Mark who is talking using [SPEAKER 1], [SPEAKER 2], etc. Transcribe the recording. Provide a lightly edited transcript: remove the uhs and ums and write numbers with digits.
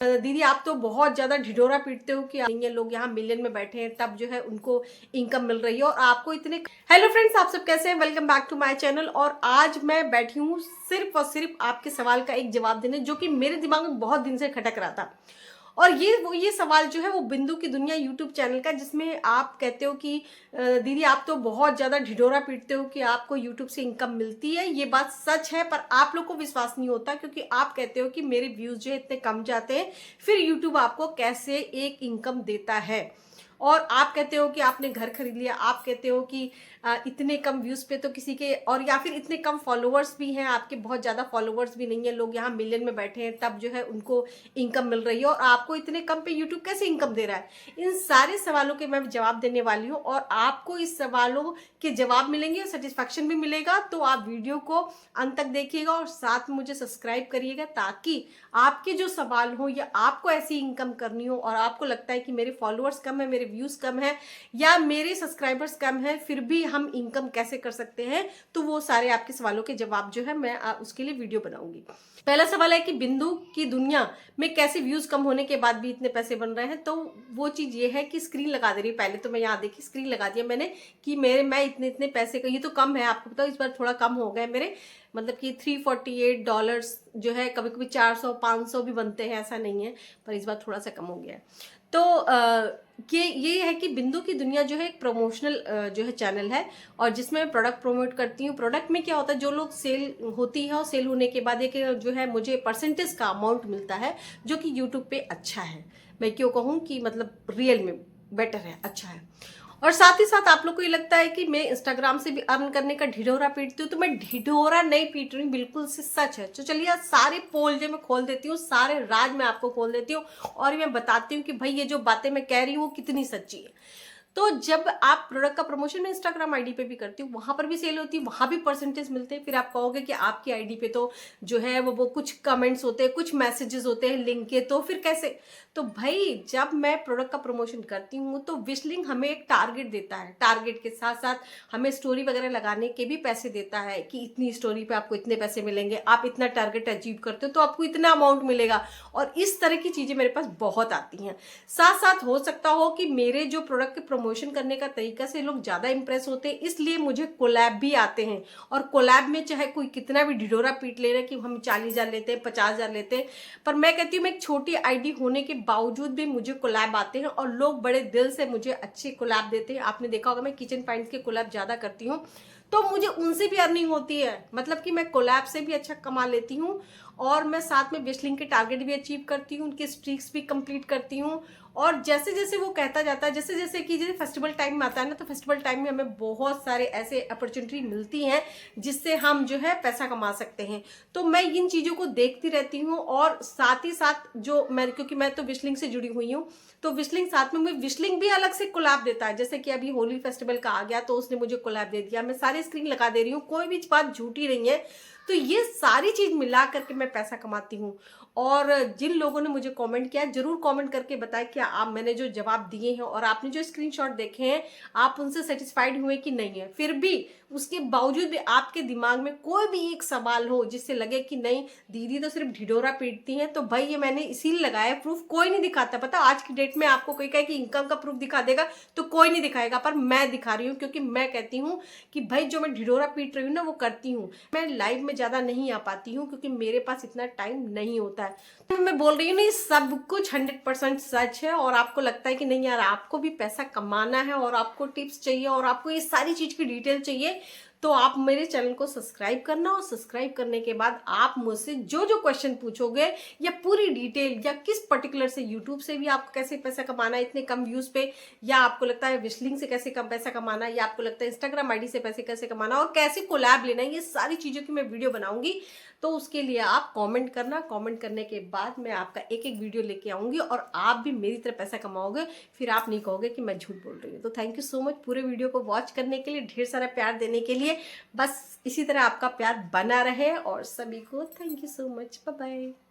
[SPEAKER 1] दीदी आप तो बहुत ज़्यादा ढिढोरा पीटते हो कि नहीं है, लोग यहाँ मिलियन में बैठे हैं तब जो है उनको इनकम मिल रही है और आपको इतने। हेलो फ्रेंड्स, आप सब कैसे हैं? Welcome back to my channel. और आज मैं बैठी हूँ सिर्फ और सिर्फ आपके सवाल का एक जवाब देने, जो कि मेरे दिमाग में बहुत दिन से खटक रहा था। और ये सवाल जो है वो बिंदु की दुनिया यूट्यूब चैनल का, जिसमें आप कहते हो कि दीदी आप तो बहुत ज़्यादा ढिढोरा पीटते हो कि आपको यूट्यूब से इनकम मिलती है। ये बात सच है, पर आप लोग को विश्वास नहीं होता क्योंकि आप कहते हो कि मेरे व्यूज़ जो है इतने कम जाते हैं, फिर यूट्यूब आपको कैसे एक इनकम देता है। और आप कहते हो कि आपने घर खरीद लिया, आप कहते हो कि इतने कम व्यूज़ पे तो किसी के, और या फिर इतने कम फॉलोअर्स भी हैं आपके, बहुत ज़्यादा फॉलोअर्स भी नहीं है, लोग यहाँ मिलियन में बैठे हैं तब जो है उनको इनकम मिल रही है और आपको इतने कम पे यूट्यूब कैसे इनकम दे रहा है। इन सारे सवालों के मैं जवाब देने वाली हूँ और आपको इस सवालों के जवाब मिलेंगे और सेटिस्फैक्शन भी मिलेगा। तो आप वीडियो को अंत तक देखिएगा और साथ में मुझे सब्सक्राइब करिएगा, ताकि आपके जो सवाल हो या आपको ऐसी इनकम करनी हो और आपको लगता है कि मेरे फॉलोअर्स कम है, मेरे व्यूज़ कम है या मेरे सब्सक्राइबर्स कम है, फिर भी हम इनकम कैसे कर सकते हैं, तो वो सारे आपके सवालों के जवाब जो है मैं उसके लिए वीडियो बनाऊंगी। पहला सवाल है कि बिंदु की दुनिया में कैसे व्यूज कम होने के बाद भी इतने पैसे बन रहे हैं। तो वो चीज ये है कि स्क्रीन लगा दे रही है। पहले तो मैं यहाँ देखी स्क्रीन लगा दिया मैंने कि मैं इतने इतने पैसे का, ये तो कम है, आपको बताओ इस बार थोड़ा कम हो गए मेरे, मतलब कि $348 जो है, कभी कभी 400-500 भी बनते हैं, ऐसा नहीं है, पर इस बार थोड़ा सा कम हो गया है। तो ये है कि बिंदु की दुनिया जो है एक प्रमोशनल जो है चैनल है और जिसमें मैं प्रोडक्ट प्रमोट करती हूँ। प्रोडक्ट में क्या होता है, जो लोग सेल होती है और सेल होने के बाद एक जो है मुझे परसेंटेज का अमाउंट मिलता है, जो कि यूट्यूब पे अच्छा है। मैं क्यों कहूँ कि मतलब रियल में बेटर है, अच्छा है। और साथ ही साथ आप लोग को ये लगता है कि मैं इंस्टाग्राम से भी अर्न करने का ढिढोरा पीटती हूँ, तो मैं ढिढोरा नहीं पीट रही हूँ, बिल्कुल से सच है। तो चलिए आज सारे पोल जो मैं खोल देती हूँ, सारे राज मैं आपको खोल देती हूँ और मैं बताती हूँ कि भाई ये जो बातें मैं कह रही हूँ वो कितनी सच्ची है। तो जब आप प्रोडक्ट का प्रमोशन मैं इंस्टाग्राम आईडी पे भी करती हूँ, वहां पर भी सेल होती है, वहां भी परसेंटेज मिलते हैं। फिर आप कहोगे कि आपकी आईडी पे तो जो है वो कुछ कमेंट्स होते हैं, कुछ मैसेजेस होते हैं लिंक के, तो फिर कैसे? तो भाई जब मैं प्रोडक्ट का प्रमोशन करती हूँ तो विशलिंग हमें एक टारगेट देता है, टारगेट के साथ साथ हमें स्टोरी वगैरह लगाने के भी पैसे देता है कि इतनी स्टोरी पे आपको इतने पैसे मिलेंगे, आप इतना टारगेट अचीव करते हो तो आपको इतना अमाउंट मिलेगा। और इस तरह की चीजें मेरे पास बहुत आती हैं। साथ साथ हो सकता हो कि मेरे जो प्रोडक्ट के प्रमोशन करने का तरीका से लोग ज्यादा इंप्रेस होते हैं, इसलिए मुझे कोलैब भी आते हैं। और कोलैब में चाहे कोई कितना भी ढिढोरा पीट ले रहा है कि हम 40,000 लेते हैं, 50,000 लेते हैं, पर मैं कहती हूँ मैं एक छोटी आईडी होने के बावजूद भी मुझे कोलैब आते हैं और लोग बड़े दिल से मुझे अच्छे कोलैब देते हैं। आपने देखा होगा मैं किचन फाइंड्स के कोलैब ज्यादा करती हूँ, तो मुझे उनसे भी अर्निंग होती है, मतलब कि मैं कोलैब से भी अच्छा कमा लेती हूँ। और मैं साथ में विशलिंग के टारगेट भी अचीव करती हूँ, उनके स्ट्रीक्स भी कंप्लीट करती हूँ। और जैसे जैसे वो कहता जाता है, जैसे जैसे कि जैसे फेस्टिवल टाइम में आता है ना, तो फेस्टिवल टाइम में हमें बहुत सारे ऐसे अपॉर्चुनिटी मिलती हैं जिससे हम जो है पैसा कमा सकते हैं। तो मैं इन चीज़ों को देखती रहती हूँ और साथ ही साथ जो मैं, क्योंकि मैं तो विशलिंग से जुड़ी हुई हूँ, तो विशलिंग साथ में मुझे विशलिंग भी अलग से कोलैब देता है। जैसे कि अभी होली फेस्टिवल का आ गया तो उसने मुझे कोलैब दे दिया, मैं सारी स्क्रीन लगा दे रही हूँ, कोई भी बात झूठी नहीं है। तो ये सारी चीज मिला करके मैं पैसा कमाती हूँ। और जिन लोगों ने मुझे कमेंट किया, जरूर कमेंट करके बताएं कि आप, मैंने जो जवाब दिए हैं और आपने जो स्क्रीनशॉट देखे हैं, आप उनसे सेटिस्फाइड हुए कि नहीं है। फिर भी उसके बावजूद भी आपके दिमाग में कोई भी एक सवाल हो जिससे लगे कि नहीं दीदी तो सिर्फ ढिढोरा पीटती हैं, तो भाई ये मैंने इसीलिए लगाया। प्रूफ कोई नहीं दिखाता, पता आज की डेट में आपको कोई कहे कि इनकम का प्रूफ दिखा देगा तो कोई नहीं दिखाएगा, पर मैं दिखा रही हूँ क्योंकि मैं कहती हूँ कि भाई जो मैं ढिढोरा पीट रही हूँ ना वो करती हूँ। मैं लाइव में ज्यादा नहीं आ पाती हूँ क्योंकि मेरे पास इतना टाइम नहीं होता है। तो मैं बोल रही हूँ नहीं, सब कुछ 100% सच है। और आपको लगता है कि नहीं यार आपको भी पैसा कमाना है और आपको टिप्स चाहिए और आपको ये सारी चीज की डिटेल चाहिए, तो आप मेरे चैनल को सब्सक्राइब करना। और सब्सक्राइब करने के बाद आप मुझसे जो जो क्वेश्चन पूछोगे या पूरी डिटेल, या किस पर्टिकुलर से यूट्यूब से भी आपको कैसे पैसा कमाना है इतने कम व्यूज पे, या आपको लगता है विशलिंग से कैसे कम पैसा कमाना है, या आपको लगता है इंस्टाग्राम आईडी से पैसे कैसे कमाना और कैसे कोलैब लेना है, ये सारी चीजों की मैं वीडियो बनाऊंगी। तो उसके लिए आप कमेंट करना, कमेंट करने के बाद मैं आपका एक एक वीडियो लेके आऊंगी और आप भी मेरी तरह पैसा कमाओगे, फिर आप नहीं कहोगे कि मैं झूठ बोल रही हूँ। तो थैंक यू सो मच पूरे वीडियो को वॉच करने के लिए, ढेर सारा प्यार देने के लिए। बस इसी तरह आपका प्यार बना रहे और सभी को thank you so much, bye bye.